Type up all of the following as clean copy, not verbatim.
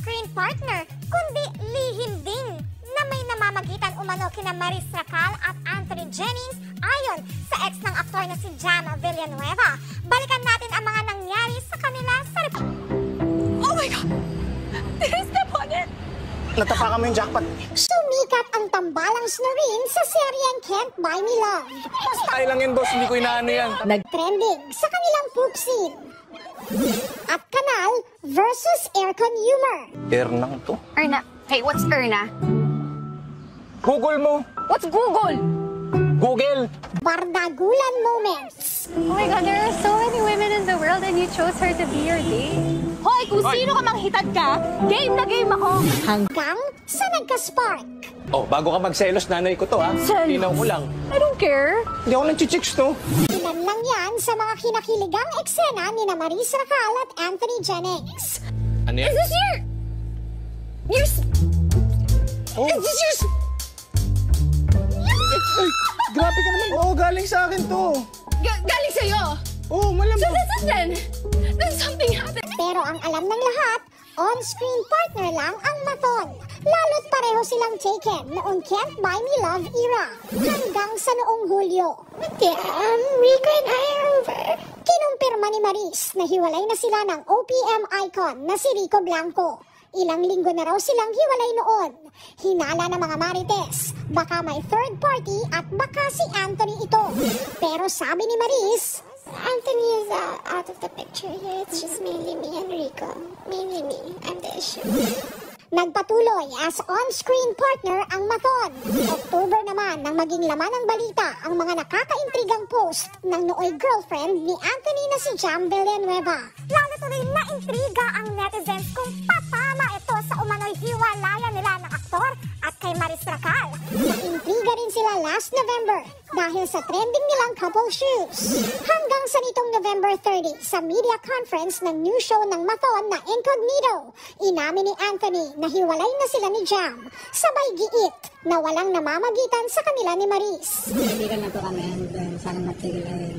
on-screen partner, kundi lihim din na may namamagitan umano kina Maris Racal at Anthony Jennings ayon sa ex ng aktor na si Jam Villanueva. Balikan natin ang mga nangyari sa kanila sa Oh my God! Did I step on it? Natapakan mo yung jackpot. Sumikat ang tambalang Snorin sa seryeng Can't Buy Me Love. Ay lang yun, boss. Hindi ko inaano yan. Nag-trending sa kanilang poop scene. At Kanal versus Aircon Humor. Ernang to. Erna. Hey, what's Erna? Google mo. What's Google? Google. Bardagulan moments. Oh my God, there are so many women in the world and you chose her to be your date. Hoy, kung sino ka mang hitad ka, game na game ako. Hanggang sa nagka-spark. Oh, bago ka magselos, nanay ko to, ha? Selos? Tinaw mo lang. I don't care. Hindi ako nag-chicks, no? Ilan lang yan sa mga kinakiligang eksena ni na Maris Racal at Anthony Jennings. Ano yan? Is this your... Oh. Is this your... Ay, grabe ka naman. Oo, galing sa akin to. Galing sa'yo. Oo, malamang. So this is then something happened. Pero ang alam ng lahat, on-screen partner lang ang Maton. Lalo't pareho silang taken noong Can't Buy Me Love era hanggang sa noong Hulyo. Damn, Rico and I are over. Kinumpirma ni Maris na hiwalay na sila ng OPM icon na si Rico Blanco. Ilang linggo na raw silang hiwalay noon. Hinala ng mga marites, baka may third party at baka si Anthony ito. Pero sabi ni Maris, Anthony is out of the picture here. It's just mainly me and Rico. Mainly me. I'm the issue. Nagpatuloy as on-screen partner ang Maton. October naman nang maging laman ng balita ang mga nakakaintrigang post ng nooy girlfriend ni Anthony na si Jam Villanueva. Lalo tuloy na intriga ang netizens kung patama ito sa umano'y hiwalayan nila ng aktor at kay Maris Racal. Naintriga rin sila last November dahil sa trending nilang couple shoes. Hanggang sa nitong November 30 sa media conference ng new show ng Maton na Incognito, inamin ni Anthony na hiwalay na sila ni Jam. Sabay giit na walang namamagitan sa kanila ni Maris. Kaibigan na to kami and sana matigil na rin.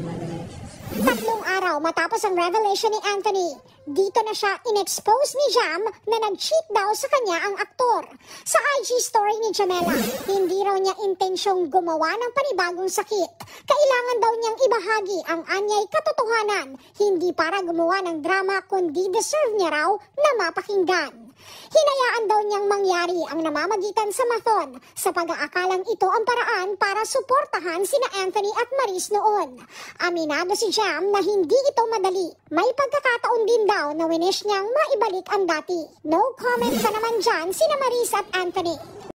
3 araw matapos ang revelation ni Anthony, dito na siya in-expose ni Jam na nag-cheat daw sa kanya ang aktor. Sa IG story ni Jamela, hindi raw niya intensyong gumawa ng panibagong sakit. Kailangan daw niyang ibahagi ang anyay katotohanan, hindi para gumawa ng drama kundi deserve niya raw na mapakinggan. Hinayaan daw niyang mangyari ang namamagitan sa Maton sa pag-aakalang ito ang paraan para suportahan sina Anthony at Maris noon. Aminado si Jam na hindi ito madali. May pagkakataon din daw na winish niyang maibalik ang dati. No comment pa naman dyan sina Maris at Anthony.